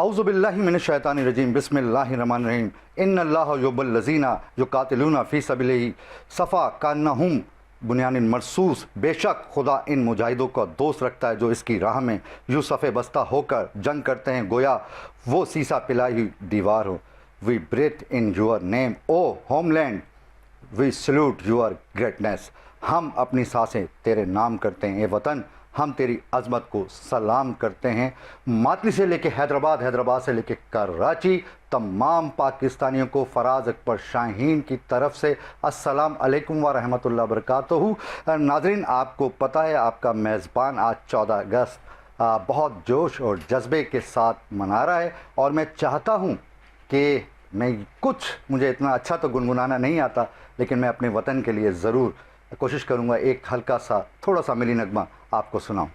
اعوذ باللہ من الشیطان الرجیم بسم اللہ الرحمن الرحیم ان اللہ یحب الذین یقاتلون فی سبیلہ صفا کانہم بنیان مرصوص، بے شک خدا ان مجاہدوں کا دوست رکھتا ہے جو اس کی راہ میں یوں صف بستہ ہو کر جنگ کرتے ہیں گویا وہ سیسا پلائی ہوئی دیوار ہو۔ We breathe in your name O homeland, we salute your greatness, ہم اپنی سانسیں تیرے نام کرتے ہیں اے وطن، ہم تیری عظمت کو سلام کرتے ہیں۔ ماتلی سے لے کے حیدرآباد، حیدرآباد سے لے کے کراچی، تمام پاکستانیوں کو فراز اکبر شاہین کی طرف سے السلام علیکم ورحمۃ اللہ وبرکاتہ۔ ناظرین، آپ کو پتہ ہے آپ کا میزبان آج 14 اگست بہت جوش اور جذبے کے ساتھ منا رہا ہے، اور میں چاہتا ہوں کہ مجھے اتنا اچھا تو گنگنانا نہیں آتا، لیکن میں اپنے وطن کے لیے ضرور کوشش کروں گا ایک ہلکا سا تھوڑا سا ملی نغمہ آپ کو سناؤں۔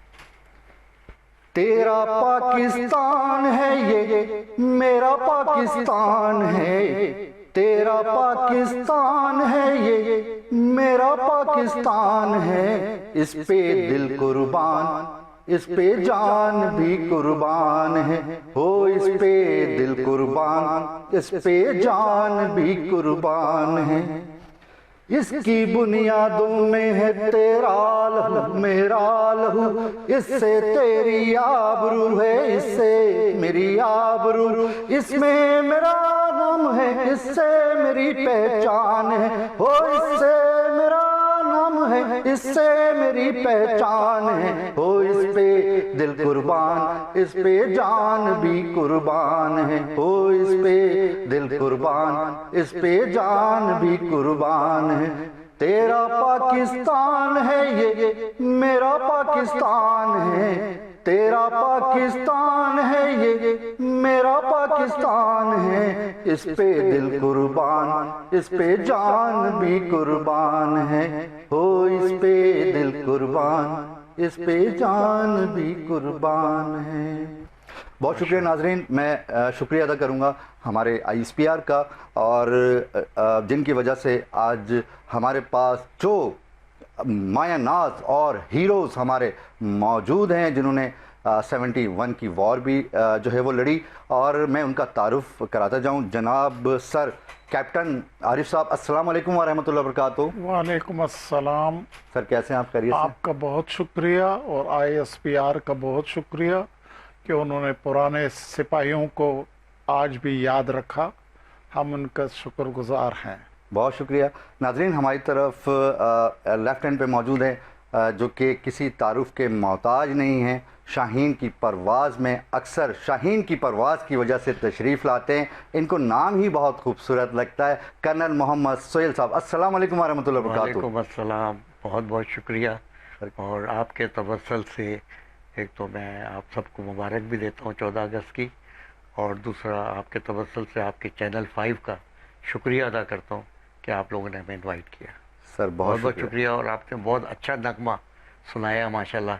تیرا پاکستان ہے یہ میرا پاکستان ہے، تیرا پاکستان ہے یہ میرا پاکستان ہے، اس پہ دل قربان اس پہ جان بھی قربان ہے، ہو اس پہ دل قربان اس پہ جان بھی قربان ہے، اس کی بنیادوں میں ہے تیرا لہو میرا لہو، اس سے تیری آبرو ہے اس سے میری آبرو، اس میں میرا نام ہے اس سے میری پہچان ہے، ہو اس سے میرا نام ہے اس سے میری پہچان ہے، ہو اس پہ دل قربان اس پہ جان بھی قربان ہے، ہو اس پہ دل قربان اس پہ جان بھی قربان ہے، تیرا پاکستان ہے یہ میرا پاکستان ہے، تیرا پاکستان ہے یہ میرا پاکستان ہے، اس پہ دل قربان اس پہ جان بھی قربان ہے، ہو اس پہ دل قربان اس پہ جان بھی قربان ہے۔ بہت شکریہ ناظرین، میں شکریہ ادا کروں گا ہمارے آئی ایس پی آر کا، اور جن کی وجہ سے آج ہمارے پاس جو مایہ ناز اور ہیروز ہمارے موجود ہیں جنہوں نے 71 کی وار بھی جو ہے وہ لڑی، اور میں ان کا تعارف کراتا جاؤں۔ جناب سر کیپٹن عارف صاحب، السلام علیکم ورحمۃ اللہ وبرکاتہ۔ وعلیکم السلام سر کیسے ہیں آپ؟ خیریت سے؟ آپ کا بہت شکریہ، اور آئی ایس پی آر کا بہت شکریہ کہ انہوں نے پرانے سپاہیوں کو آج بھی یاد رکھا، ہم ان کا شکر گزار ہیں۔ بہت شکریہ ناظرین، ہماری طرف لیفٹ ہینڈ پہ موجود ہیں جو کہ کسی تعارف کے محتاج نہیں ہیں، شاہین کی پرواز میں اکثر شاہین کی پرواز کی وجہ سے تشریف لاتے ہیں، ان کو نام ہی بہت خوبصورت لگتا ہے، کرنل محمد سہیل صاحب، السلام علیکم ورحمۃ اللہ وبرکاتہ۔ وعلیکم السلام، بہت بہت شکریہ، اور آپ کے توسل سے ایک تو میں آپ سب کو مبارک بھی دیتا ہوں 14 اگست کی، اور دوسرا آپ کے توسل سے آپ کے چینل 5 کا شکریہ ادا کرتا ہوں کہ آپ لوگوں نے ہمیں انوائٹ کیا۔ سر بہت بہت شکریہ، اور آپ نے بہت اچھا نغمہ سنایا، ماشاءاللہ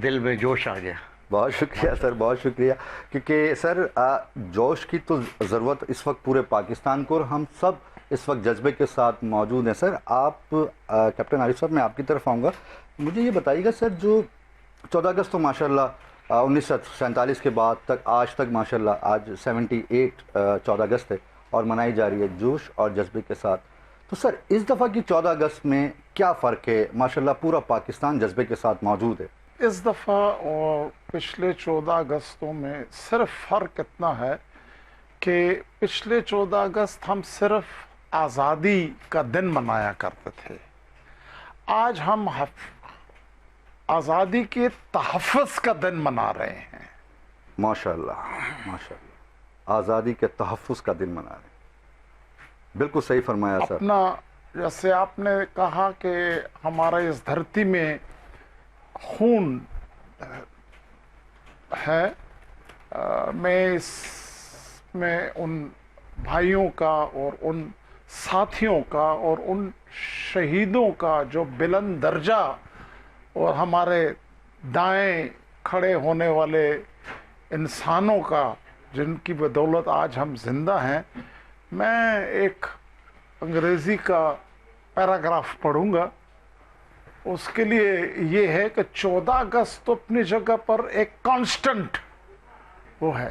دل میں جوش آ گیا۔ بہت شکریہ سر، بہت شکریہ، کیونکہ سر جوش کی تو ضرورت اس وقت پورے پاکستان کو، اور ہم سب اس وقت جذبے کے ساتھ موجود ہیں۔ سر آپ کیپٹن عارف صاحب، میں آپ کی طرف آؤں گا، مجھے یہ بتائیے گا سر، جو 14 اگست تو ماشاءاللہ 1947 کے بعد تک آج تک ماشاءاللہ آج 78 14 اگست ہے اور منائی جا رہی ہے جوش اور جذبے کے ساتھ، تو سر اس دفعہ کی 14 اگست میں کیا فرق ہے؟ ماشاءاللہ پورا پاکستان جذبے کے ساتھ موجود ہے۔ اس دفعہ اور پچھلے 14 اگستوں میں صرف فرق اتنا ہے کہ پچھلے 14 اگست ہم صرف آزادی کا دن منایا کرتے تھے، آج ہم آزادی کے تحفظ کا دن منا رہے ہیں۔ ماشاءاللہ ماشاءاللہ، آزادی کے تحفظ کا دن منا رہے ہیں، بالکل صحیح فرمایا سر۔ اپنا جیسے آپ نے کہا کہ ہمارا اس دھرتی میں خون ہے، میں اس میں ان بھائیوں کا اور ان ساتھیوں کا اور ان شہیدوں کا جو بلند درجہ اور ہمارے دائیں کھڑے ہونے والے انسانوں کا جن کی بدولت آج ہم زندہ ہیں، میں ایک انگریزی کا پیراگراف پڑھوں گا۔ اس کے لیے یہ ہے کہ 14 اگست تو اپنی جگہ پر ایک کانسٹنٹ وہ ہے،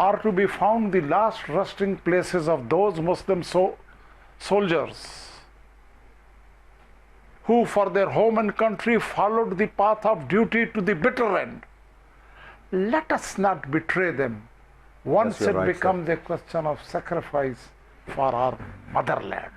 are to be found the last resting places of those Muslim soldiers who for their home and country followed the path of duty to the bitter end. Let us not betray them once Yes, you're it right, becomes the question of sacrifice for our motherland.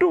2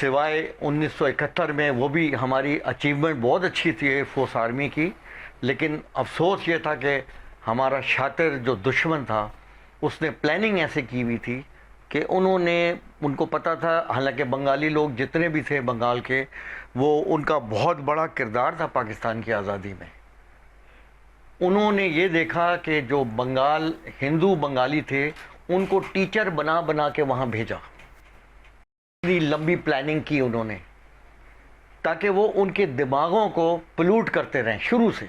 سوائے 1971 میں، وہ بھی ہماری achievement بہت اچھی تھی air force army کی، لیکن افسوس یہ تھا کہ ہمارا شاطر جو دشمن تھا اس نے پلاننگ ایسے کی ہوئی تھی کہ ان کو پتہ تھا، حالانکہ بنگالی لوگ جتنے بھی تھے بنگال کے، وہ ان کا بہت بڑا کردار تھا پاکستان کی آزادی میں. انہوں نے یہ دیکھا کہ جو ہندو بنگالی تھے ان کو ٹیچر بنا بنا کے وہاں بھیجا. اتنی لمبی پلاننگ کی انہوں نے تاکہ وہ ان کے دماغوں کو پلوٹ کرتے رہیں شروع سے.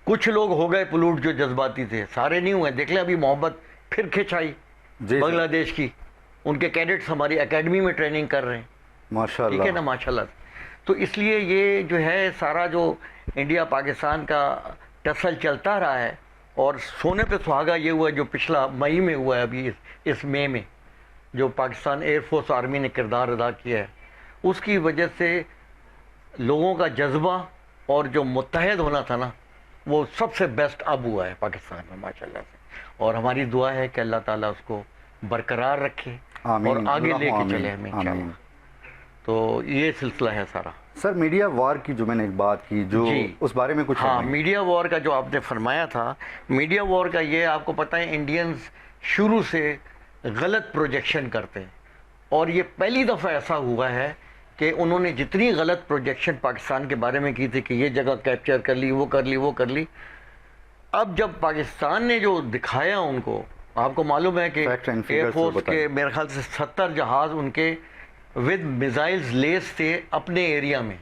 کچھ لوگ ہو گئے پلوٹ جو جذباتی تھے، سارے نہیں ہوئے. دیکھ لیں ابھی محبت پھر کھچائی بنگلہ دیش کی، ان کے کیڈٹس ہماری اکیڈمی میں ٹریننگ کر رہے ہیں. ماشاء اللہ، ٹھیک ہے نا، ماشاء اللہ. تو اس لیے یہ جو ہے سارا جو انڈیا پاکستان کا ٹسل چلتا رہا ہے، اور سونے پہ سہاگا یہ ہوا جو پچھلا مئی میں ہوا ہے، ابھی اس مئی میں جو پاکستان ایئر فورس آرمی نے کردار ادا کیا ہے، اس کی وجہ سے لوگوں کا جذبہ اور جو متحد ہونا تھا نا، وہ سب سے بیسٹ اب ہوا ہے پاکستان میں ماشاء اللہ سے. اور ہماری دعا ہے کہ اللہ تعالیٰ اس کو برقرار رکھے آمین، اور آگے لے کے آمین، چلے ہمیں آمین. انشاءاللہ. تو یہ سلسلہ ہے سارا. سر میڈیا وار کی جو میں نے ایک بات کی، جو جی. اس بارے میں کچھ ہاں، فرمائیں. میڈیا وار کا جو آپ نے فرمایا تھا، میڈیا وار کا یہ آپ کو پتہ ہے انڈینز شروع سے غلط پروجیکشن کرتے ہیں، اور یہ پہلی دفعہ ایسا ہوا ہے کہ انہوں نے جتنی غلط پروجیکشن پاکستان کے بارے میں کی تھی کہ یہ جگہ کیپچر کر لی، وہ کر لی، وہ کر لی. اب جب پاکستان نے جو دکھایا ان کو، آپ کو معلوم ہے کہ Facts and air figures force بتائیں. کے میرے خیال سے 70 جہاز ان کے ود میزائلز لیس تھے اپنے ایریا میں،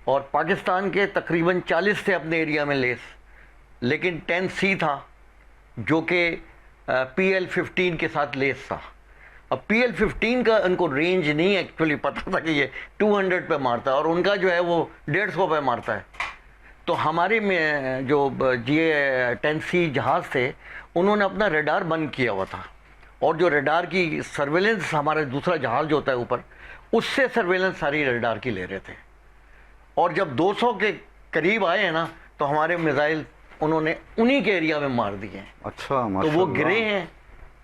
اور پاکستان کے تقریباً 40 تھے اپنے ایریا میں لیس، لیکن 10C تھا جو کہ PL-15 کے ساتھ لیس تھا. اب PL-15 کا ان کو رینج نہیں ایکچولی پتہ تھا کہ یہ 200 پہ مارتا ہے، اور ان کا جو ہے وہ 150 پہ مارتا ہے. تو ہمارے میں جو GA-10C جہاز تھے انہوں نے اپنا ریڈار بند کیا ہوا تھا، اور جو ریڈار کی سرویلنس ہمارے دوسرا جہاز جو ہوتا ہے اوپر، اس سے سرویلنس ساری ریڈار کی لے رہے تھے. اور جب 200 کے قریب آئے ہیں نا تو ہمارے میزائل انہوں نے انہی کے ایریا میں مار دیے ہیں. اچھا، تو ماشاء وہ اللہ. گرے ہیں.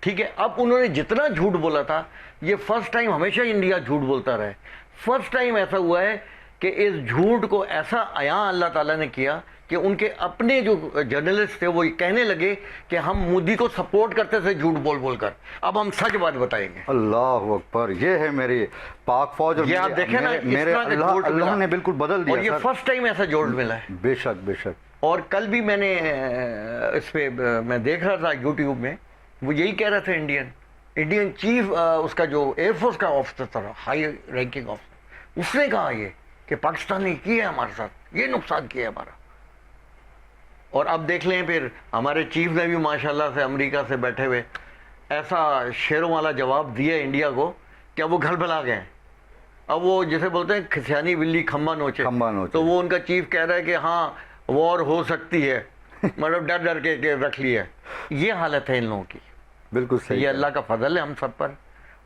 ٹھیک ہے. اب انہوں نے جتنا جھوٹ بولا تھا، یہ فرسٹ ٹائم، ہمیشہ انڈیا جھوٹ بولتا رہے، فرسٹ ٹائم ایسا ہوا ہے کہ اس جھوٹ کو ایسا عیاں اللہ تعالیٰ نے کیا کہ ان کے اپنے جو جرنلسٹ تھے وہ کہنے لگے کہ ہم مودی کو سپورٹ کرتے تھے جھوٹ بول بول کر، اب ہم سچ بات بتائیں گے. اللہ اکبر. یہ ہے میری پاک فوج، اور یہ آپ دیکھیں نا، اس میرے طرح کا جھوٹ اللہ ملا. نے بالکل بدل دیا اور یہ سر. فرسٹ ٹائم ایسا جھوٹ ملا ہے. بے شک، بے شک. اور کل بھی میں نے اس پہ میں دیکھ رہا تھا یوٹیوب میں، وہ یہی کہہ رہا تھا انڈین چیف اس کا جو ایئر فورس کا آفیسر تھا، ہائی رینکنگ آفیسر، اس نے کہا یہ کہ پاکستان نے کیا ہے ہمارے ساتھ، یہ نقصان کیا ہے ہمارا. اور اب دیکھ لیں پھر ہمارے چیف نے بھی ماشاءاللہ سے امریکہ سے بیٹھے ہوئے ایسا شیروں والا جواب دیا انڈیا کو کہ اب وہ گھر بھلا گئے ہیں. اب وہ جسے بولتے ہیں کھسیانی بلی کھمبا نوچے، تو وہ ان کا چیف کہہ رہا ہے کہ ہاں وار ہو سکتی ہے، مطلب ڈر ڈر کے رکھ لیا. یہ حالت ہے ان لوگوں کی. بالکل صحیح. یہ اللہ کا فضل ہے ہم سب پر،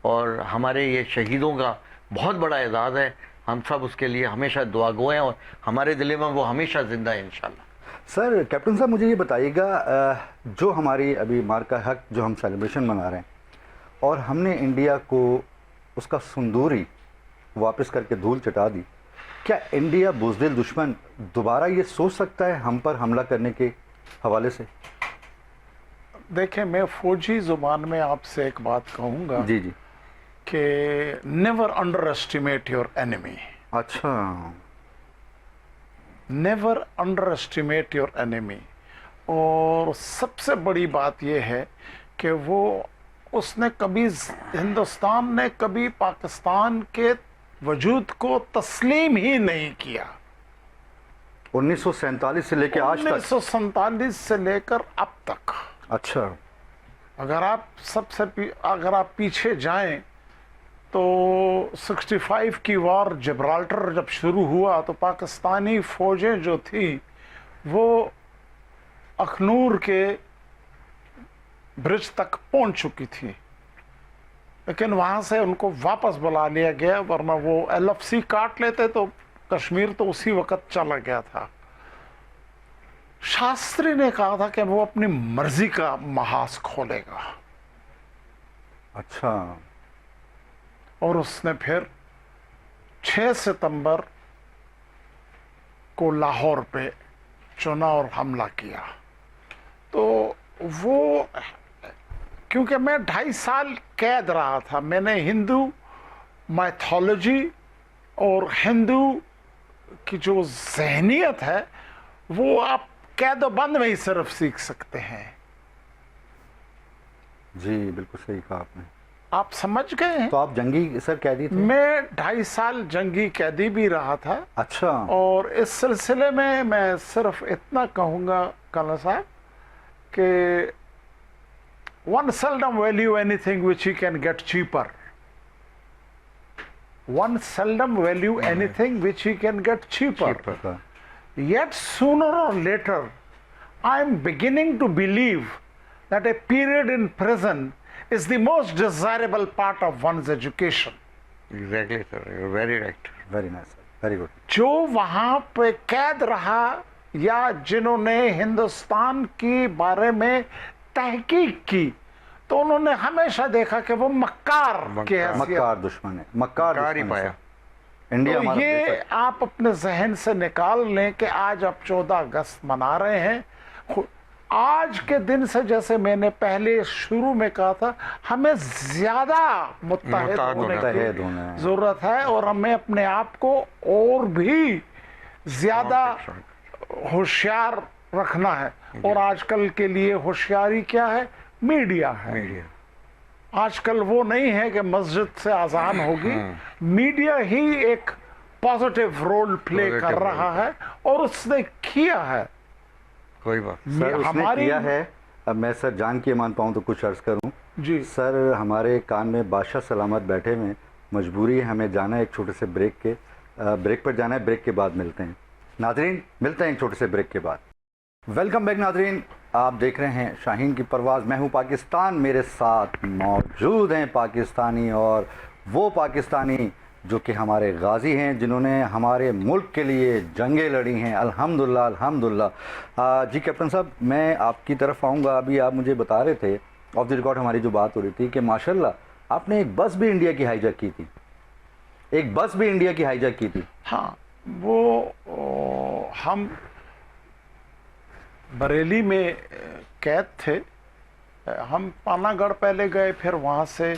اور ہمارے یہ شہیدوں کا بہت بڑا اعزاز ہے. ہم سب اس کے لیے ہمیشہ دعا گو ہیں، اور ہمارے دل میں وہ ہمیشہ زندہ ہے انشاءاللہ. سر کیپٹن صاحب مجھے یہ بتائیے گا، جو ہماری ابھی مارکا حق جو ہم سیلیبریشن منا رہے ہیں، اور ہم نے انڈیا کو اس کا سندوری واپس کر کے دھول چٹا دی، کیا انڈیا بزدل دشمن دوبارہ یہ سوچ سکتا ہے ہم پر حملہ کرنے کے حوالے سے؟ دیکھیں، میں فوجی زبان میں آپ سے ایک بات کہوں گا جی جی. کہ never underestimate your enemy. اچھا. Never underestimate your enemy. اور سب سے بڑی بات یہ ہے کہ وہ اس نے کبھی، ہندوستان نے کبھی پاکستان کے وجود کو تسلیم ہی نہیں کیا. 1947 سے لے کے آج تک. 1947 سے لے کر اب تک. اچھا. اگر آپ پیچھے جائیں تو 65 کی وار جبرالٹر جب شروع ہوا تو پاکستانی فوجیں جو تھیں وہ اخنور کے برج تک پہنچ چکی تھی، لیکن وہاں سے ان کو واپس بلا لیا گیا، ورنہ وہ LFC کاٹ لیتے تو کشمیر تو اسی وقت چلا گیا تھا. شاستری نے کہا تھا کہ وہ اپنی مرضی کا محاذ کھولے گا. اچھا. اور اس نے پھر 6 ستمبر کو لاہور پہ چنا اور حملہ کیا. تو وہ کیونکہ میں 2.5 سال قید رہا تھا، میں نے ہندو مائتھولوجی اور ہندو کی جو ذہنیت ہے وہ آپ قید و بند میں ہی صرف سیکھ سکتے ہیں. جی بالکل صحیح کہا آپ نے. آپ سمجھ گئے ہیں. تو آپ جنگی سر قیدی تھے؟ میں 2.5 سال جنگی قیدی بھی رہا تھا. اچھا. اور اس سلسلے میں صرف اتنا کہوں گا کالا صاحب کہ one seldom value anything which he can get cheaper. One seldom value anything which he can get cheaper. Yet sooner or later, I'm beginning to believe that a period in prison is the most desirable part of one's education. Exactly, sir. You're very right. Very nice, sir. Very good. جو وہاں پہ قید رہا یا جنہوں نے ہندوستان کے بارے میں تحقیق کی تو انہوں نے ہمیشہ دیکھا کہ وہ مکار کے مکار دشمن ہے. مکار ہی دشمن پایا. انڈیا. تو یہ آپ اپنے ذہن سے نکال لیں کہ آج آپ 14 اگست منا رہے ہیں. آج کے دن سے جیسے میں نے پہلے شروع میں کہا تھا ہمیں زیادہ متحد ہونے کی ضرورت ہے اور ہمیں اپنے آپ کو اور بھی زیادہ ہوشیار رکھنا ہے. اور آج کل کے لیے ہوشیاری کیا ہے؟ میڈیا ہے. آج کل وہ نہیں ہے کہ مسجد سے اذان ہوگی، میڈیا ہی ایک پازیٹیو رول پلے کر رہا ہے اور اس نے کیا ہے. کوئی بات سر اس نے کیا ہے. اب میں سر جان کے مان پاؤں تو کچھ عرض کروں. جی سر ہمارے کان میں بادشاہ سلامت بیٹھے ہوئے، مجبوری ہے ہمیں جانا ہے ایک چھوٹے سے بریک پر جانا ہے. بریک کے بعد ملتے ہیں ناظرین، ملتے ہیں ایک چھوٹے سے بریک کے بعد. ویلکم بیک ناظرین، آپ دیکھ رہے ہیں شاہین کی پرواز. میں ہوں پاکستان، میرے ساتھ موجود ہیں پاکستانی، اور وہ پاکستانی جو کہ ہمارے غازی ہیں، جنہوں نے ہمارے ملک کے لیے جنگیں لڑی ہیں. الحمدللہ الحمدللہ. جی کیپٹن صاحب، میں آپ کی طرف آؤں گا. ابھی آپ مجھے بتا رہے تھے آف دی ریکارڈ ہماری جو بات ہو رہی تھی کہ ماشاءاللہ آپ نے ایک بس بھی انڈیا کی ہائی جیک کی تھی. ایک بس بھی انڈیا کی ہائی جیک کی تھی. ہاں، وہ ہم بریلی میں قید تھے. ہم پانا گڑھ پہلے گئے، پھر وہاں سے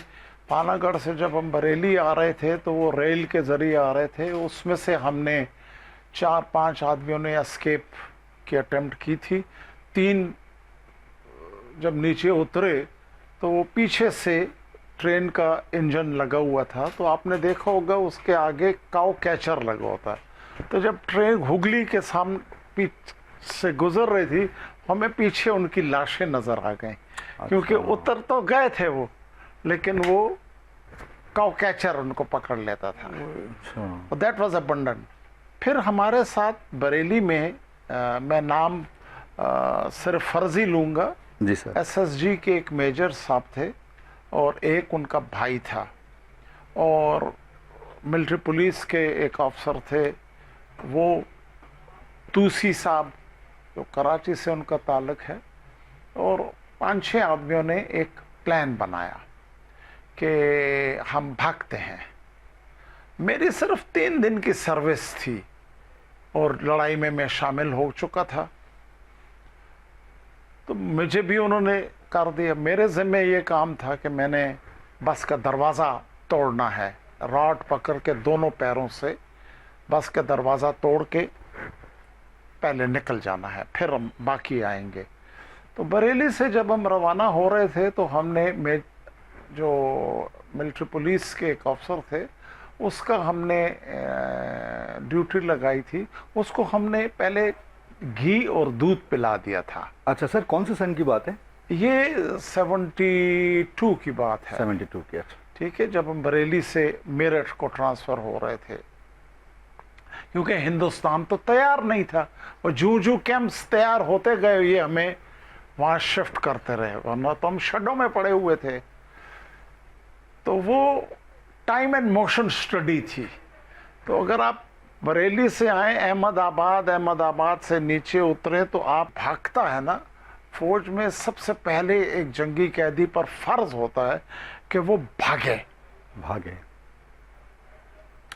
پانا گڑھ سے جب ہم بریلی آ رہے تھے تو وہ ریل کے ذریعے آ رہے تھے. اس میں سے ہم نے 4-5 آدمیوں نے اسکیپ کی اٹیمپٹ کی تھی. 3 جب نیچے اترے تو وہ پیچھے سے ٹرین کا انجن لگا ہوا تھا، تو آپ نے دیکھا ہوگا اس کے آگے کاؤ کیچر لگا ہوتا ہے. تو جب ٹرین ہگلی کے سامنے سے گزر رہی تھی ہمیں پیچھے ان کی لاشیں نظر آ گئیں، کیونکہ اتر تو گئے تھے وہ، لیکن وہ کاؤ کیچر ان کو پکڑ لیتا تھا. That was abundant. پھر ہمارے ساتھ بریلی میں میں نام صرف فرضی لوں گا، جی سر، ایس ایس جی کے ایک میجر صاحب تھے اور ایک ان کا بھائی تھا، اور ملٹری پولیس کے ایک افسر تھے وہ توسی صاحب، جو کراچی سے ان کا تعلق ہے. اور 5-6 آدمیوں نے ایک پلان بنایا کہ ہم بھاگتے ہیں. میری صرف 3 دن کی سروس تھی اور لڑائی میں شامل ہو چکا تھا، تو مجھے بھی انہوں نے کر دیا. میرے ذمہ یہ کام تھا کہ میں نے بس کا دروازہ توڑنا ہے، راڈ پکڑ کے دونوں پیروں سے بس کا دروازہ توڑ کے پہلے نکل جانا ہے، پھر ہم باقی آئیں گے. تو بریلی سے جب ہم روانہ ہو رہے تھے تو ہم نے جو ملٹری پولیس کے ایک افسر تھے اس کا ہم نے ڈیوٹی لگائی تھی. اس کو ہم نے پہلے گھی اور دودھ پلا دیا تھا. اچھا سر، کون سے سن کی بات ہے یہ 72 کی بات ہے. 72 کی. اچھا ٹھیک ہے. جب ہم بریلی سے میرٹھ کو ٹرانسفر ہو رہے تھے، کیونکہ ہندوستان تو تیار نہیں تھا، اور جو کیمپس تیار ہوتے گئے یہ ہمیں وہاں شفٹ کرتے رہے، ورنہ تو ہم شڈوں میں پڑے ہوئے تھے. تو وہ ٹائم اینڈ موشن سٹڈی تھی. تو اگر آپ بریلی سے آئیں احمد آباد سے نیچے اتریں تو آپ بھاگتا ہے نا، فوج میں سب سے پہلے ایک جنگی قیدی پر فرض ہوتا ہے کہ وہ بھاگے.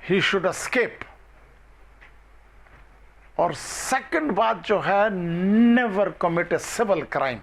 he should escape. اور سیکنڈ بات جو ہے never commit a civil crime.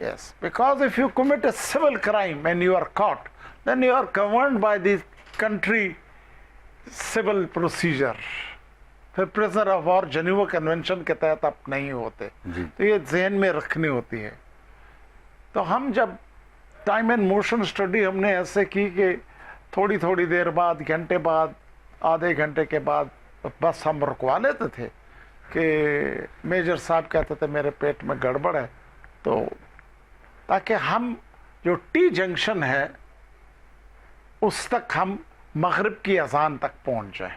Yes, because if you commit a civil crime and you are caught, then you are governed by the country civil procedure. پھر prisoner of war Geneva convention کے تحت آپ نہیں ہوتے. جی. تو یہ ذہن میں رکھنی ہوتی ہے. تو ہم جب ٹائم اینڈ موشن اسٹڈی ہم نے ایسے کی کہ تھوڑی تھوڑی دیر بعد، گھنٹے بعد، آدھے گھنٹے کے بعد بس ہم رکوا لیتے تھے کہ میجر صاحب کہتے تھے میرے پیٹ میں گڑبڑ ہے، تو تاکہ ہم جو ٹی جنکشن ہے اس تک ہم مغرب کی اذان تک پہنچ جائیں.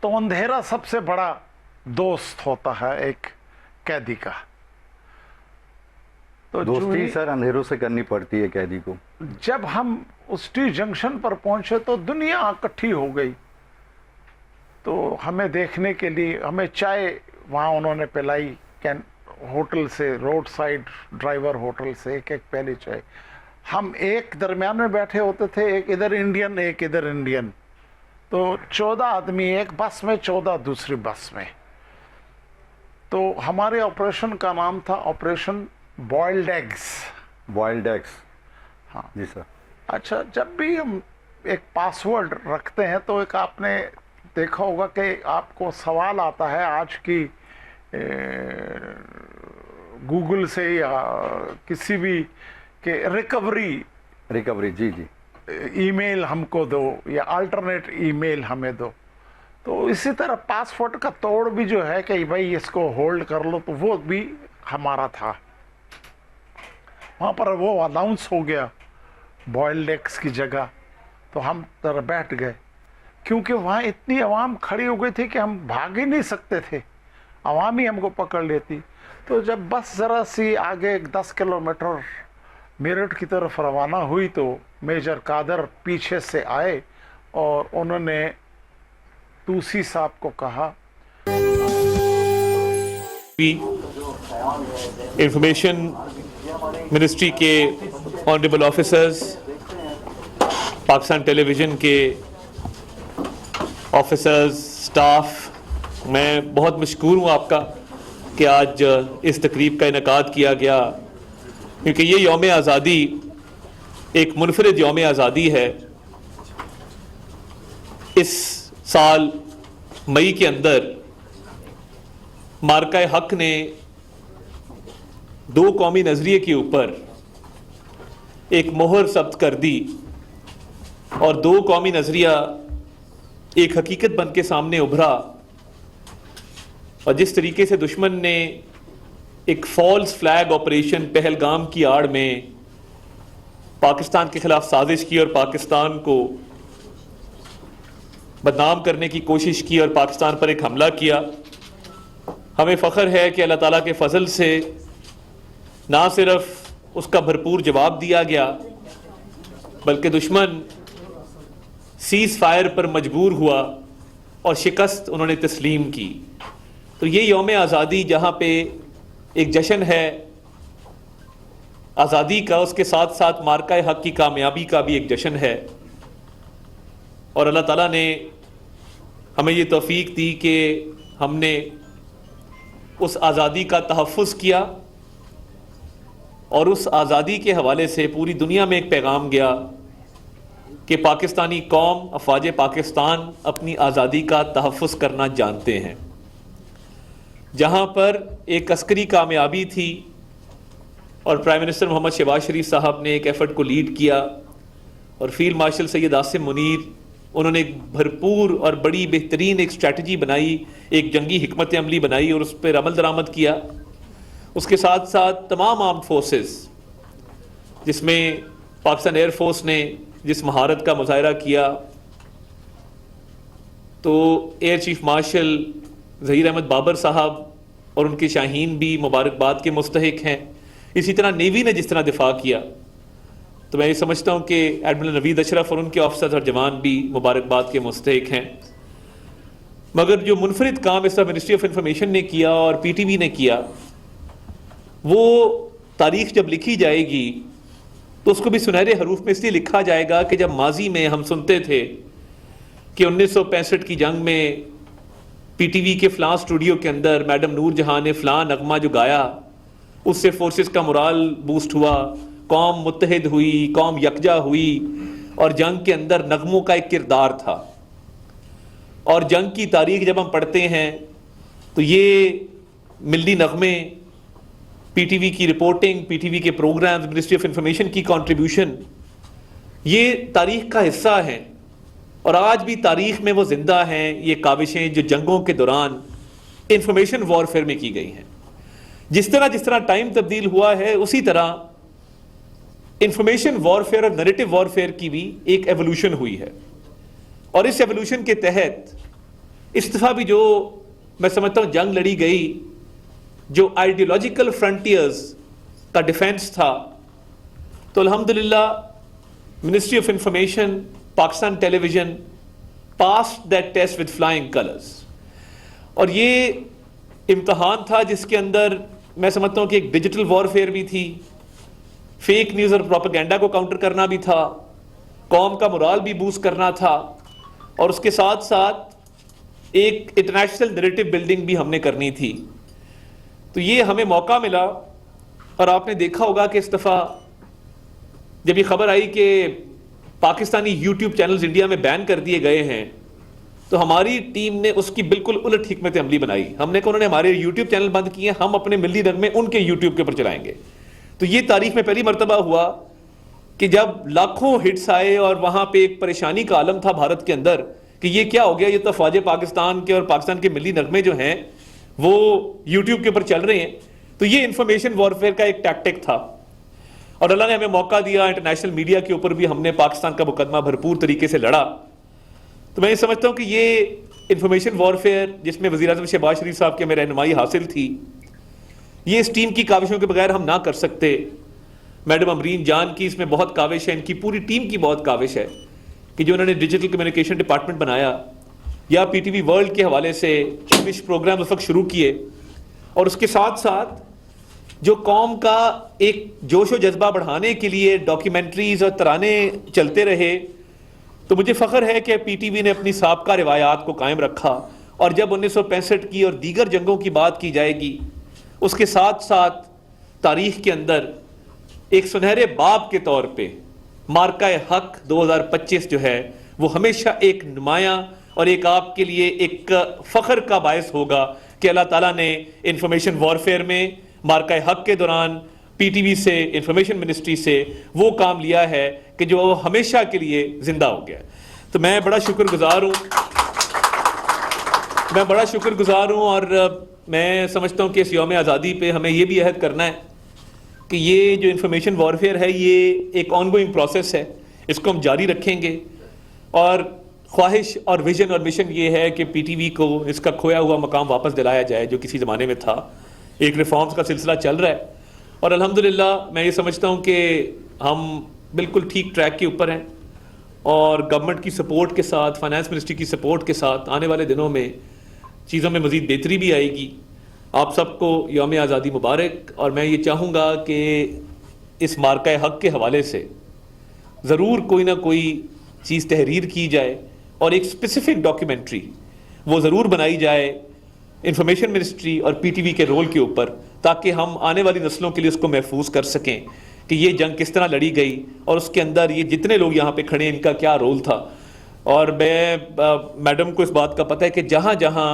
تو اندھیرا سب سے بڑا دوست ہوتا ہے ایک قیدی کا. تو دوستی سر اندھیروں سے کرنی پڑتی ہے قیدی کو. جب ہم اس ٹی جنکشن پر پہنچے تو دنیا اکٹھی ہو گئی. تو ہمیں دیکھنے کے لیے ہمیں چائے وہاں انہوں نے پلائی ہوٹل سے، روڈ سائڈ ڈرائیور ہوٹل سے ایک ایک پہلی چائے. ہم ایک درمیان میں بیٹھے ہوتے تھے، ایک ادھر انڈین ایک ادھر انڈین. تو 14 آدمی ایک بس میں، 14 دوسری بس میں. تو ہمارے آپریشن کا نام تھا operation boiled eggs. Boiled eggs. ہاں جی سر. اچھا، جب بھی ہم ایک پاس ورڈ رکھتے ہیں تو ایک آپ نے دیکھا ہوگا کہ آپ کو سوال آتا ہے آج کی گوگل سے یا کسی بھی کہ ریکوری جی جی. ای میل ہم کو دو یا الٹرنیٹ ای میل ہمیں دو. تو اسی طرح پاسپورٹ کا توڑ بھی جو ہے کہ بھائی اس کو ہولڈ کر لو، تو وہ بھی ہمارا تھا. وہاں پر وہ اناؤنس ہو گیا بوائلڈ ایگز کی جگہ. تو ہم ذرا بیٹھ گئے کیونکہ وہاں اتنی عوام کھڑی ہو گئی تھی کہ ہم بھاگ ہی نہیں سکتے تھے، عوام ہی ہم کو پکڑ لیتی. تو جب بس ذرا سی آگے 10 کلومیٹر میرٹھ کی طرف روانہ ہوئی تو میجر قادر پیچھے سے آئے اور انہوں نے توسی صاحب کو کہا انفارمیشن منسٹری کے آنریبل آفیسرز، پاکستان ٹیلی ویژن کے آفیسرز، سٹاف، میں بہت مشکور ہوں آپ کا کہ آج اس تقریب کا انعقاد کیا گیا، کیونکہ یہ یوم آزادی ایک منفرد یوم آزادی ہے. اس سال مئی کے اندر مارکہ حق نے 2 قومی نظریے کے اوپر ایک مہر ثبت کر دی اور 2 قومی نظریہ ایک حقیقت بن کے سامنے ابھرا. اور جس طریقے سے دشمن نے ایک فالس فلیگ آپریشن پہلگام کی آڑ میں پاکستان کے خلاف سازش کی اور پاکستان کو بدنام کرنے کی کوشش کی اور پاکستان پر ایک حملہ کیا، ہمیں فخر ہے کہ اللہ تعالیٰ کے فضل سے نہ صرف اس کا بھرپور جواب دیا گیا بلکہ دشمن سیز فائر پر مجبور ہوا اور شکست انہوں نے تسلیم کی. تو یہ یوم آزادی جہاں پہ ایک جشن ہے آزادی کا، اس کے ساتھ ساتھ مارکہ حق کی کامیابی کا بھی ایک جشن ہے. اور اللہ تعالیٰ نے ہمیں یہ توفیق دی کہ ہم نے اس آزادی کا تحفظ کیا اور اس آزادی کے حوالے سے پوری دنیا میں ایک پیغام گیا کہ پاکستانی قوم، افواج پاکستان اپنی آزادی کا تحفظ کرنا جانتے ہیں. جہاں پر ایک عسکری کامیابی تھی اور پرائم منسٹر محمد شہباز شریف صاحب نے ایک ایفرٹ کو لیڈ کیا اور فیلڈ مارشل سید عاصم منیر انہوں نے ایک بھرپور اور بڑی بہترین ایک اسٹریٹجی بنائی، ایک جنگی حکمت عملی بنائی اور اس پر عمل درآمد کیا. اس کے ساتھ ساتھ تمام آرمڈ فورسز، جس میں پاکستان ایئر فورس نے جس مہارت کا مظاہرہ کیا، تو air chief marshal Zaheer Ahmed Babar صاحب اور ان کے شاہین بھی مبارکباد کے مستحق ہیں. اسی طرح نیوی نے جس طرح دفاع کیا، تو میں یہ سمجھتا ہوں کہ ایڈمرل نوید اشرف اور ان کے آفیسرز اور جوان بھی مبارکباد کے مستحق ہیں. مگر جو منفرد کام اس طرح منسٹری آف انفارمیشن نے کیا اور پی ٹی وی نے کیا، وہ تاریخ جب لکھی جائے گی تو اس کو بھی سنہرے حروف میں اس لیے لکھا جائے گا کہ جب ماضی میں ہم سنتے تھے کہ 1965 کی جنگ میں پی ٹی وی کے فلاں اسٹوڈیو کے اندر میڈم نور جہاں نے فلاں نغمہ جو گایا اس سے فورسز کا morale بوسٹ ہوا، قوم متحد ہوئی، قوم یکجا ہوئی، اور جنگ کے اندر نغموں کا ایک کردار تھا. اور جنگ کی تاریخ جب ہم پڑھتے ہیں تو یہ ملی نغمے، پی ٹی وی کی رپورٹنگ، پی ٹی وی کے پروگرامز، منسٹری آف انفارمیشن کی کنٹریبیوشن، یہ تاریخ کا حصہ ہیں. اور آج بھی تاریخ میں وہ زندہ ہیں یہ کاوشیں جو جنگوں کے دوران انفارمیشن وارفیئر میں کی گئی ہیں. جس طرح ٹائم تبدیل ہوا ہے اسی طرح انفارمیشن وارفیئر اور نریٹو وارفیئر کی بھی ایک ایوولوشن ہوئی ہے. اور اس ایوولوشن کے تحت اس دفعہ بھی جو میں سمجھتا ہوں جنگ لڑی گئی، جو آئیڈیولوجیکل فرنٹیئرز کا ڈیفینس تھا، تو الحمدللہ ministry of information, Pakistan television passed that test with flying colours. اور یہ امتحان تھا جس کے اندر میں سمجھتا ہوں کہ ایک ڈیجیٹل وارفیئر بھی تھی، فیک نیوز اور پروپیگنڈا کو کاؤنٹر کرنا بھی تھا، قوم کا morale بھی بوسٹ کرنا تھا، اور اس کے ساتھ ساتھ ایک انٹرنیشنل نریٹو بلڈنگ بھی ہم نے کرنی تھی. تو یہ ہمیں موقع ملا. اور آپ نے دیکھا ہوگا کہ اس دفعہ جب یہ خبر آئی کہ پاکستانی یوٹیوب چینلز انڈیا میں بین کر دیے گئے ہیں تو ہماری ٹیم نے اس کی بالکل الٹ حکمت عملی بنائی. ہم نے کہا انہوں نے ہمارے یوٹیوب چینل بند کیے، ہم اپنے ملی نغمے ان کے یوٹیوب کے اوپر چلائیں گے. تو یہ تاریخ میں پہلی مرتبہ ہوا کہ جب لاکھوں ہٹس آئے اور وہاں پہ ایک پریشانی کا عالم تھا بھارت کے اندر کہ یہ کیا ہو گیا، یہ تو فوج پاکستان کے اور پاکستان کے ملی نغمے جو ہیں وہ یوٹیوب کے اوپر چل رہے ہیں. تو یہ انفارمیشن وارفیئر کا ایک ٹیکٹک تھا. اور اللہ نے ہمیں موقع دیا، انٹرنیشنل میڈیا کے اوپر بھی ہم نے پاکستان کا مقدمہ بھرپور طریقے سے لڑا. تو میں یہ سمجھتا ہوں کہ یہ انفارمیشن وارفیئر جس میں وزیر اعظم شہباز شریف صاحب کی ہمیں رہنمائی حاصل تھی، یہ اس ٹیم کی کاوشوں کے بغیر ہم نہ کر سکتے. میڈم امرین جان کی اس میں بہت کاوش ہے، ان کی پوری ٹیم کی بہت کاوش ہے کہ جو انہوں نے ڈیجیٹل کمیونیکیشن ڈپارٹمنٹ بنایا، یا پی ٹی وی ورلڈ کے حوالے سے انگلش پروگرام اس وقت شروع کیے، اور اس کے ساتھ ساتھ جو قوم کا ایک جوش و جذبہ بڑھانے کے لیے ڈاکیومنٹریز اور ترانے چلتے رہے. تو مجھے فخر ہے کہ پی ٹی وی نے اپنی سابقہ روایات کو قائم رکھا. اور جب 1965 کی اور دیگر جنگوں کی بات کی جائے گی، اس کے ساتھ ساتھ تاریخ کے اندر ایک سنہرے باب کے طور پہ مارکہ حق 2025 جو ہے وہ ہمیشہ ایک نمایاں اور ایک آپ کے لیے ایک فخر کا باعث ہوگا کہ اللہ تعالیٰ نے انفارمیشن وارفیئر میں مارکہ حق کے دوران پی ٹی وی سے، انفارمیشن منسٹری سے وہ کام لیا ہے کہ جو ہمیشہ کے لیے زندہ ہو گیا. تو میں بڑا شکر گزار ہوں اور میں سمجھتا ہوں کہ اس یوم آزادی پہ ہمیں یہ بھی عہد کرنا ہے کہ یہ جو انفارمیشن وارفیئر ہے یہ ایک آن گوئنگ پروسیس ہے، اس کو ہم جاری رکھیں گے. اور خواہش اور ویژن اور مشن یہ ہے کہ پی ٹی وی کو اس کا کھویا ہوا مقام واپس دلایا جائے جو کسی زمانے میں تھا. ایک ریفارمز کا سلسلہ چل رہا ہے اور الحمدللہ میں یہ سمجھتا ہوں کہ ہم بالکل ٹھیک ٹریک کے اوپر ہیں، اور گورنمنٹ کی سپورٹ کے ساتھ، فائنانس منسٹری کی سپورٹ کے ساتھ آنے والے دنوں میں چیزوں میں مزید بہتری بھی آئے گی. آپ سب کو یوم آزادی مبارک. اور میں یہ چاہوں گا کہ اس مارکہ حق کے حوالے سے ضرور کوئی نہ کوئی چیز تحریر کی جائے اور ایک اسپیسیفک ڈاکیومنٹری وہ ضرور بنائی جائے انفارمیشن منسٹری اور پی ٹی وی کے رول کے اوپر، تاکہ ہم آنے والی نسلوں کے لیے اس کو محفوظ کر سکیں کہ یہ جنگ کس طرح لڑی گئی اور اس کے اندر یہ جتنے لوگ یہاں پہ کھڑے ہیں ان کا کیا رول تھا. اور میں میڈم کو اس بات کا پتہ ہے کہ جہاں جہاں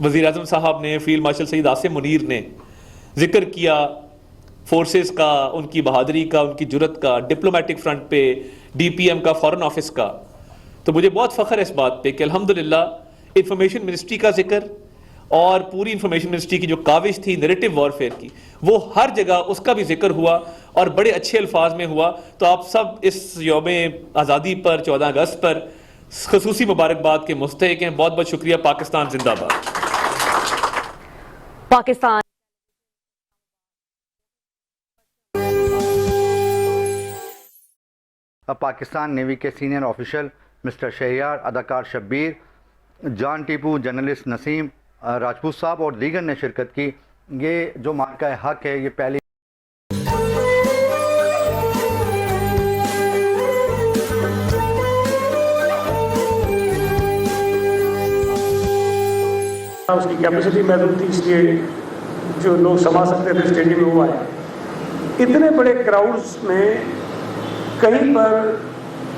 وزیر اعظم صاحب نے، فیلڈ مارشل سید عاصم منیر نے ذکر کیا فورسز کا، ان کی بہادری کا، ان کی جرت کا، ڈپلومیٹک فرنٹ پہ ڈی پی ایم کا، فارن آفس کا، تو مجھے بہت فخر ہے اس بات پہ کہ الحمدللہ انفارمیشن منسٹری کا ذکر اور پوری انفارمیشن منسٹری کی جو کاوش تھی نریٹو وارفیئر کی، وہ ہر جگہ اس کا بھی ذکر ہوا اور بڑے اچھے الفاظ میں ہوا. تو آپ سب اس یوم آزادی پر 14 اگست پر خصوصی مبارکباد کے مستحق ہیں. بہت بہت شکریہ. پاکستان زندہ باد. پاکستان پاکستان نیوی کے سینئر آفیشل مسٹر شہریار، اداکار شبیر، جان ٹیپو، جرنلسٹ نسیم راجپوت صاحب اور دیگر نے شرکت کی. یہ جو مارکہ حق ہے یہ پہلی اس کی کیپیسٹی محدود تھی، اس لیے جو لوگ سما سکتے تھے اسٹیڈیم میں وہ آئے. اتنے بڑے کراؤڈز میں کہیں پر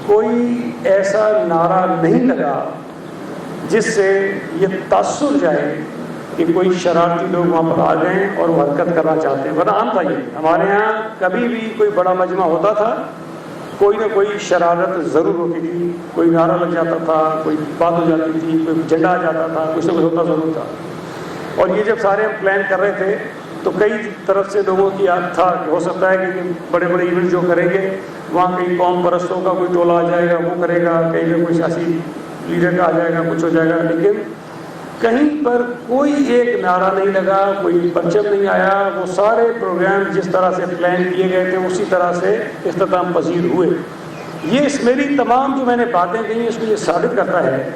کوئی ایسا نعرہ نہیں لگا جس سے یہ تاثر جائے کہ کوئی شرارتی لوگ وہاں پر آ گئے اور وہ حرکت کرنا چاہتے ہیں. ورنہ عام تھا یہ ہمارے یہاں کبھی بھی کوئی بڑا مجمع ہوتا تھا کوئی نہ کوئی شرارت ضرور ہوتی تھی، کوئی نعرہ لگ جاتا تھا، کوئی بات ہو جاتی تھی، کوئی جھنڈا آ جاتا تھا، کچھ نہ کچھ ہوتا ضرور تھا. اور یہ جب سارے ہم پلان کر رہے تھے تو کئی طرف سے لوگوں کی یاد تھا کہ ہو سکتا ہے کہ بڑے بڑے ایونٹ جو کریں گے وہاں کئی قوم پرستوں کا کوئی ٹولہ آ جائے گا، وہ کرے گا، کہیں پہ کوئی سیاسی لیڈر کا آ جائے گا، کچھ ہو جائے گا. لیکن کہیں پر کوئی ایک نعرہ نہیں لگا، کوئی پرچم نہیں آیا. وہ سارے پروگرام جس طرح سے پلان کیے گئے تھے اسی طرح سے اختتام پذیر ہوئے. یہ اس میری تمام جو میں نے باتیں کہی اس کو یہ ثابت کرتا ہے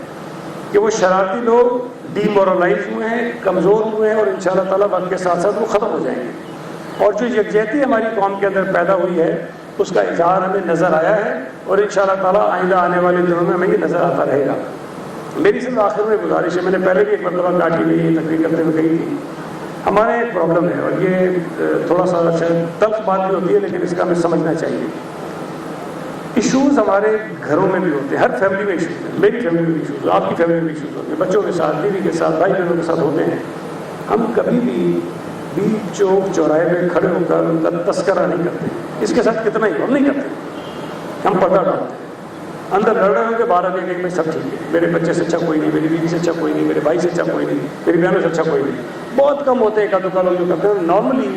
کہ وہ شرارتی لوگ ڈی مورلائز ہوئے ہیں، کمزور ہوئے ہیں، اور انشاءاللہ تعالیٰ وقت کے ساتھ ساتھ وہ ختم ہو جائیں گے. اور جو یکجہتی ہماری قوم کے اندر پیدا ہوئی ہے اس کا اظہار ہمیں نظر آیا ہے، اور انشاءاللہ تعالیٰ آئندہ آنے والے دنوں میں ہمیں یہ نظر آتا رہے گا. میری صرف آخر میں گزارش ہے، میں نے پہلے بھی ایک مرتبہ کاٹی میں یہ تقریر کرتے ہوئے کہی تھی، ہمارے ایک پرابلم ہے، اور یہ تھوڑا سا شاید تلخ بات بھی ہوتی ہے لیکن اس کا ہمیں سمجھنا چاہیے. ایشوز ہمارے گھروں میں بھی ہوتے ہیں، ہر فیملی میں ایشوز ہیں. میری فیملی میں بھی ایشوز، آپ کی فیملی میں بھی ایشوز ہوتے ہیں، بچوں کے ساتھ، بیوی کے ساتھ، بھائی بہنوں کے ساتھ ہوتے ہیں. ہم کبھی بھی بیچ چوک چوراہے پہ کھڑے ہو کر ان کا تذکرہ نہیں کرتے. اس کے ساتھ کتنا ہی ہم نہیں کرتے، ہم پردہ ڈالتے ہیں. اندر لڑ رہے ہوں کہ باہر آ کے میں سب ٹھیک ہے، میرے بچے سے اچھا کوئی نہیں، میری بیوی سے اچھا کوئی نہیں، میرے بھائی سے اچھا کوئی نہیں، میری بہنوں سے اچھا کوئی نہیں. بہت کم ہوتے ہیں ایک آدھ لوگ جو کرتے ہیں. نارملی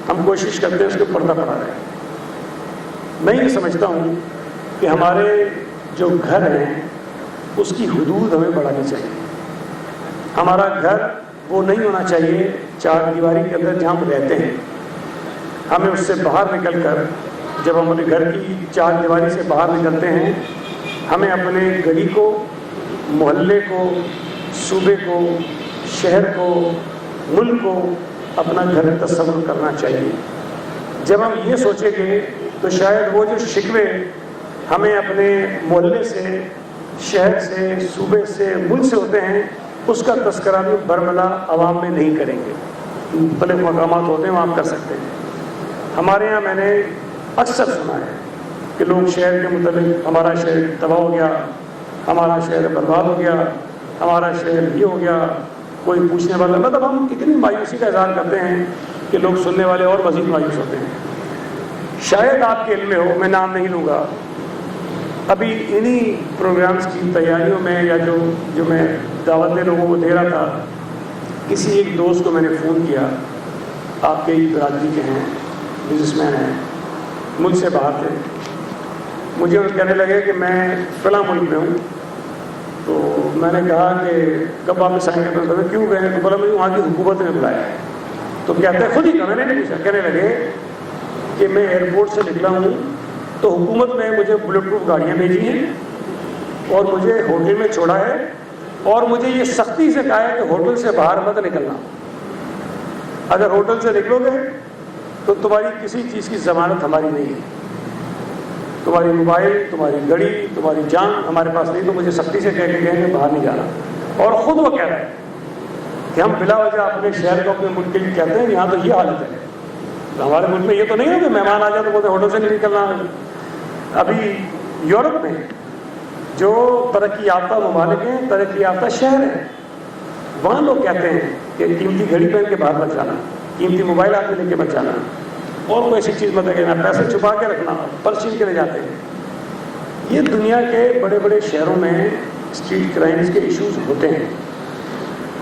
ہم کوشش کرتے ہیں اس کو پردہ پڑا رہے. میں یہ سمجھتا ہوں کہ ہمارے جو گھر ہیں اس کی حدود ہمیں بڑھانی چاہیے. ہمارا گھر وہ نہیں ہونا چاہیے چار دیواری کے اندر جہاں ہم رہتے ہیں. ہمیں اس سے باہر نکل کر، جب ہم اپنے گھر کی چار دیواری سے باہر نکلتے ہیں، ہمیں اپنے گلی کو، محلے کو، صوبے کو، شہر کو، ملک کو اپنا گھر تصور کرنا چاہیے. جب ہم یہ سوچیں گے تو شاید وہ جو شکوے ہمیں اپنے محلے سے، شہر سے، صوبے سے، ملک سے ہوتے ہیں اس کا تذکرہ بھی برملا عوام میں نہیں کریں گے. بڑے مقامات ہوتے ہیں وہاں آپ کر سکتے ہیں. ہمارے یہاں میں نے اکثر سنا ہے کہ لوگ شہر کے متعلق، ہمارا شہر تباہ ہو گیا، ہمارا شہر برباد ہو گیا، ہمارا شہر یہ ہو گیا، کوئی پوچھنے والا. مطلب ہم اتنی مایوسی کا اظہار کرتے ہیں کہ لوگ سننے والے اور مزید مایوس ہوتے ہیں. شاید آپ کے علم میں ہو، میں نام نہیں لوں گا، ابھی انہی پروگرامز کی تیاریوں میں یا جو میں دعوتیں لوگوں کو دے رہا تھا، کسی ایک دوست کو میں نے فون کیا، آپ کے ہی برادری کے ہیں، بزنس مین ہیں، ملک سے باہر تھے. مجھے وہ کہنے لگے کہ میں فلاں ملک میں ہوں. تو میں نے کہا کہ کب واپس آئیں گے؟ تو میں کیوں گئے؟ تو بولا مجھے وہاں کی حکومت نے بلایا ہے. تو کہتے ہیں خود ہی کہا، میں نے نہیں پوچھا. کہنے لگے کہ میں ایئرپورٹ سے نکلا ہوں تو حکومت نے مجھے بلٹ پروف گاڑیاں بھیجی ہیں اور مجھے ہوٹل میں چھوڑا ہے، اور مجھے یہ سختی سے کہا ہے کہ ہوٹل سے باہر مت نکلنا. اگر ہوٹل سے نکلو گے تو تمہاری کسی چیز کی ضمانت ہماری نہیں ہے. تمہاری موبائل، تمہاری گھڑی، تمہاری جان ہمارے پاس نہیں. تو مجھے سختی سے کہہ کے گئے کہ باہر نہیں جانا. اور خود وہ کہہ رہا ہے کہ ہم بلا وجہ اپنے شہر کو، اپنے ملک کے لیے کہتے ہیں یہاں تو یہ حالت ہے. ہمارے ملک میں یہ تو نہیں ہے کہ مہمان آ جائے تو بولتے ہوٹل سے نہیں نکلنا. ابھی یورپ میں جو ترقی یافتہ ممالک ہیں، ترقی یافتہ شہر ہیں، وہاں لوگ کہتے ہیں کہ قیمتی گھڑی پہن کے باہر مت جانا، قیمتی موبائل آپ میں لے کے مت جانا، اور کوئی ایسی چیز مت رکھنا، پیسے چھپا کے رکھنا، پرس چھین کے لے جاتے ہیں. یہ دنیا کے بڑے بڑے شہروں میں اسٹریٹ کرائمز کے ایشوز ہوتے ہیں.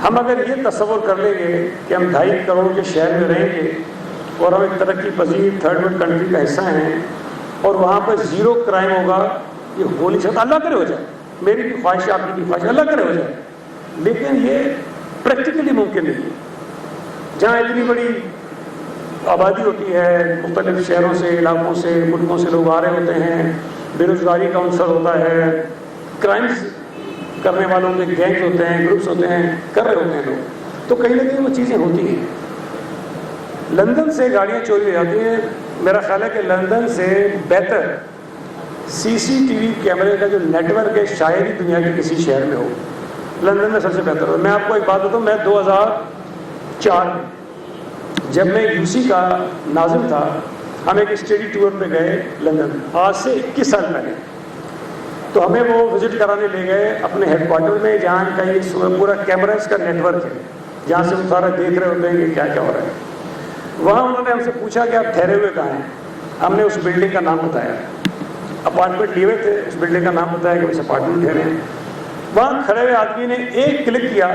ہم اگر یہ تصور کر لیں گے کہ ہم 2.5 کروڑ کے شہر میں رہیں گے اور ہم ایک ترقی پذیر تھرڈ ورلڈ کنٹری کا حصہ ہیں اور وہاں پر 0 کرائم ہوگا، یہ ہو نہیں سکتا. اللہ کرے ہو جائے، میری بھی خواہش ہے، آپ کی بھی خواہش ہے، اللہ کرے ہو جائے، لیکن یہ پریکٹیکلی ممکن نہیں ہے. جہاں اتنی بڑی آبادی ہوتی ہے، مختلف شہروں سے، علاقوں سے، ملکوں سے لوگ آ رہے ہوتے ہیں، بے روزگاری کا عنصر ہوتا ہے، کرائمز کرنے والوں کے گینگز ہوتے ہیں، گروپس ہوتے ہیں، کر رہے ہوتے ہیں لوگ، تو کہیں نہ کہیں وہ چیزیں ہوتی ہیں. لندن سے گاڑیاں چوری ہو جاتی ہیں. میرا خیال ہے کہ لندن سے بہتر CCTV کیمرے کا جو نیٹ ورک ہے شاید ہی دنیا کے کسی شہر میں ہو. لندن میں سب سے بہتر ہو. میں آپ کو ایک بات بتاؤں, میں 2004 میں جب میں یو سی کا ناظم تھا, ہم ایک اسٹڈی ٹور پہ گئے لندن, آج سے 21 سال پہلے. تو ہمیں وہ وزٹ کرانے لے گئے اپنے ہیڈ کوارٹر میں, جہاں کا یہ پورا کیمراز کا نیٹ ورک ہے, جہاں سے وہ سارا دیکھ رہے ہوتے ہیں کہ کیا کیا ہو رہا ہے. وہاں انہوں نے ہم سے پوچھا کہ آپ ٹھہرے ہوئے کہاں ہیں. ہم نے اس بلڈنگ کا نام بتایا, اپارٹمنٹ لیے ہوئے تھے, اس بلڈنگ کا نام بتایا کہ اس اپارٹمنٹ ٹھہرے ہیں. وہاں کھڑے ہوئے آدمی نے ایک کلک کیا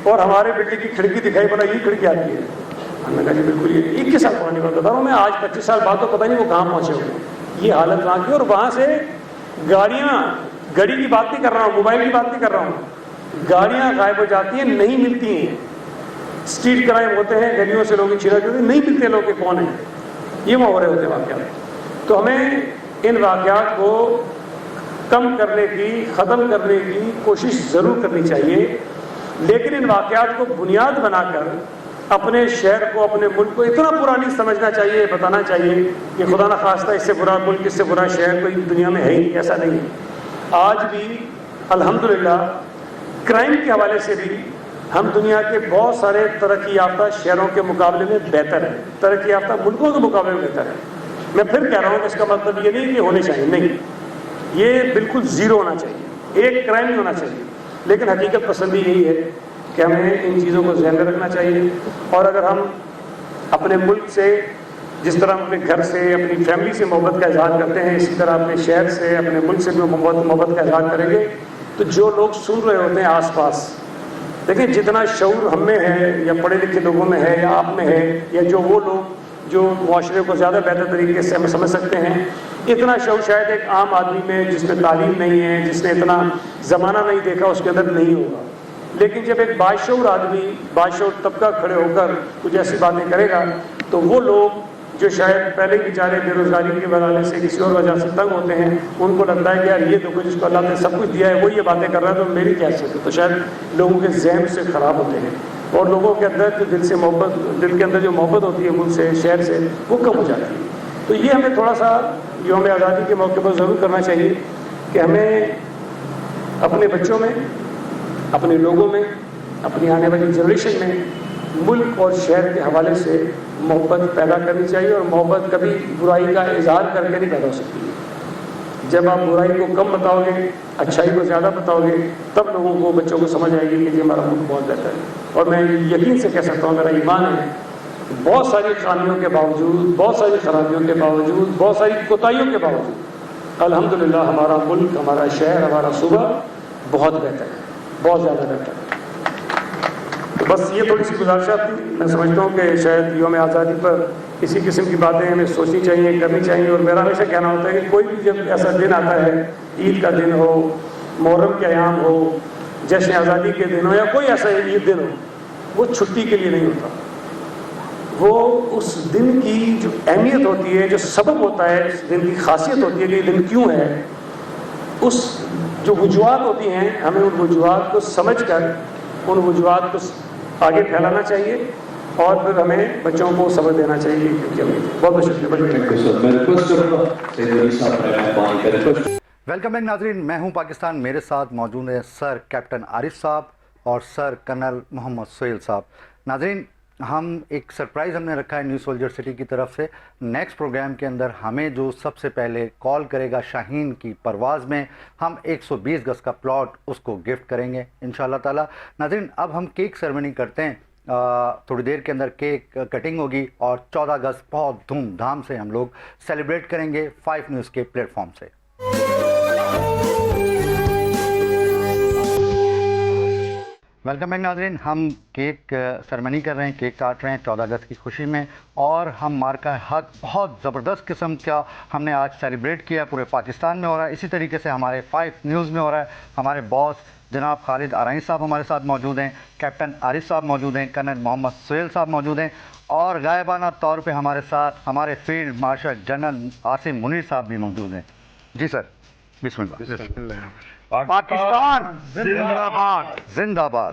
اور ہمارے بلڈنگ کی کھڑکی دکھائی, بولا یہ کھڑکی آتی ہے. ہم نے کہا جی بالکل, یہ 21 سال پرانی بات بتا رہا ہوں میں, آج 25 سال بعد تو پتہ نہیں وہ کہاں پہنچے ہوئے. یہ حالت وہاں کی. اور وہاں سے گاڑیاں, گھڑی کی بات نہیں کر رہا ہوں, موبائل کی بات نہیں کر رہا ہوں, گاڑیاں غائب ہو جاتی ہیں, نہیں ملتی ہیں. اسٹریٹ کرائم ہوتے ہیں, گلیوں سے لوگ چھیڑا ہوتے ہیں, نہیں ملتے لوگ کہ کون ہیں. یہ وہ ہو رہے ہوتے ہیں واقعات. تو ہمیں ان واقعات کو کم کرنے کی, ختم کرنے کی کوشش ضرور کرنی چاہیے, لیکن ان واقعات کو بنیاد بنا کر اپنے شہر کو, اپنے ملک کو اتنا برا نہیں سمجھنا چاہیے, بتانا چاہیے کہ خدا نخواستہ اس سے برا ملک, اس سے برا شہر کوئی دنیا میں ہے ہی. ایسا نہیں ہے. آج بھی الحمدللہ کرائم کے حوالے سے بھی ہم دنیا کے بہت سارے ترقی یافتہ شہروں کے مقابلے میں بہتر ہیں, ترقی یافتہ ملکوں کے مقابلے میں بہتر ہیں. میں پھر کہہ رہا ہوں کہ اس کا مطلب یہ نہیں کہ ہونے چاہیے, نہیں, یہ بالکل زیرو ہونا چاہیے, ایک کرائم نہیں ہونا چاہیے. لیکن حقیقت پسندی یہی ہے کہ ہمیں ان چیزوں کو ذہن میں رکھنا چاہیے. اور اگر ہم اپنے ملک سے جس طرح اپنے گھر سے, اپنی فیملی سے محبت کا اظہار کرتے ہیں, اسی طرح اپنے شہر سے, اپنے ملک سے بھی محبت کا اظہار کریں گے, تو جو لوگ سن رہے ہوتے ہیں آس پاس, دیکھیں جتنا شعور ہم میں ہے, یا پڑھے لکھے لوگوں میں ہے, یا آپ میں ہے, یا جو وہ لوگ جو معاشرے کو زیادہ بہتر طریقے سے ہمیں سمجھ سکتے ہیں, اتنا شعور شاید ایک عام آدمی میں, جس میں تعلیم نہیں ہے, جس نے اتنا زمانہ نہیں دیکھا, اس کے اندر نہیں ہوگا. لیکن جب ایک باشعور آدمی, باشعور طبقہ کھڑے ہو کر کچھ ایسی باتیں کرے گا, تو وہ لوگ جو شاید پہلے بیچارے بے روزگاری کے حوالے سے کسی اور وجہ سے تنگ ہوتے ہیں, ان کو لگتا ہے کہ یار یہ تو کچھ, جس کو اللہ نے سب کچھ دیا ہے وہ یہ باتیں کر رہا ہے, تو میری کیا حیثیت ہے. تو شاید لوگوں کے ذہن سے خراب ہوتے ہیں, اور لوگوں کے اندر جو دل سے محبت, دل کے اندر جو محبت ہوتی ہے ملک سے, شہر سے, وہ کم ہو جاتی ہے. تو یہ ہمیں تھوڑا سا یوم آزادی کے موقع پر ضرور کرنا چاہیے کہ ہمیں اپنے بچوں میں, اپنے لوگوں میں, اپنی آنے والی جنریشن میں ملک اور شہر کے حوالے سے محبت پیدا کرنی چاہیے. اور محبت کبھی برائی کا اظہار کر کے نہیں پیدا ہو سکتی. جب آپ برائی کو کم بتاؤ گے, اچھائی کو زیادہ بتاؤ گے, تب لوگوں کو, بچوں کو سمجھ آئے گی کہ یہ ہمارا ملک بہت بہتر ہے. اور میں یقین سے کہہ سکتا ہوں, میرا ایمان ہے, بہت ساری خامیوں کے باوجود, بہت ساری خرابیوں کے باوجود, بہت ساری کوتاہیوں کے باوجود, الحمدللہ ہمارا ملک, ہمارا شہر, ہمارا صوبہ بہت بہتر ہے, بہت زیادہ بہتر ہے. تو بس یہ تھوڑی سی گزارشات تھی. میں سمجھتا ہوں کہ شاید یوم آزادی پر اسی قسم کی باتیں ہمیں سوچنی چاہیے, کرنی چاہیے. اور میرا ہمیشہ کہنا ہوتا ہے کہ کوئی بھی جب ایسا دن آتا ہے, عید کا دن ہو, محرم کے ایام ہو, جشن آزادی کے دن ہو, یا کوئی ایسا عید دن ہو, وہ چھٹی کے لیے نہیں ہوتا. وہ اس دن کی جو اہمیت ہوتی ہے, جو سبب ہوتا ہے, اس دن کی خاصیت ہوتی ہے کہ یہ دن کیوں ہے, اس جو وجوہات ہوتی ہیں, ہمیں ان وجوہات کو سمجھ کر ان وجوہات کو آگے پھیلانا چاہیے, اور پھر ہمیں بچوں کو سبق دینا چاہیے. بہت بہت شکریہ. ویلکم بیک ناظرین, میں ہوں پاکستان. میرے ساتھ موجود ہیں سر کیپٹن عارف صاحب اور سر کرنل محمد سہیل صاحب. ناظرین, ہم ایک سرپرائز ہم نے رکھا ہے نیو سولجر سٹی کی طرف سے. نیکسٹ پروگرام کے اندر ہمیں جو سب سے پہلے کال کرے گا شاہین کی پرواز میں, ہم 120 گز کا پلاٹ اس کو گفٹ کریں گے انشاءاللہ تعالی. ناظرین, اب ہم کیک سیرمنی کرتے ہیں. تھوڑی دیر کے اندر کیک کٹنگ ہوگی اور 14 اگست بہت دھوم دھام سے ہم لوگ سیلیبریٹ کریں گے 5 نیوز کے پلیٹ فارم سے. ویلکم بیک ناظرین, ہم کیک سرمنی کر رہے ہیں, کیک کاٹ رہے ہیں 14 اگست کی خوشی میں, اور ہم مارکہ حق بہت زبردست قسم کا ہم نے آج سیلیبریٹ کیا. پورے پاکستان میں ہو رہا ہے, اسی طریقے سے ہمارے 5 نیوز میں ہو رہا ہے. ہمارے باس جناب خالد آرائیں صاحب ہمارے ساتھ موجود ہیں, کیپٹن عارف صاحب موجود ہیں, کرنل محمد سہیل صاحب موجود ہیں, اور غائبانہ طور پہ ہمارے ساتھ ہمارے field marshal general Asim Munir صاحب بھی موجود ہیں. جی سر, بسم اللہ. پاکستان زندہ باد, زندہ باد.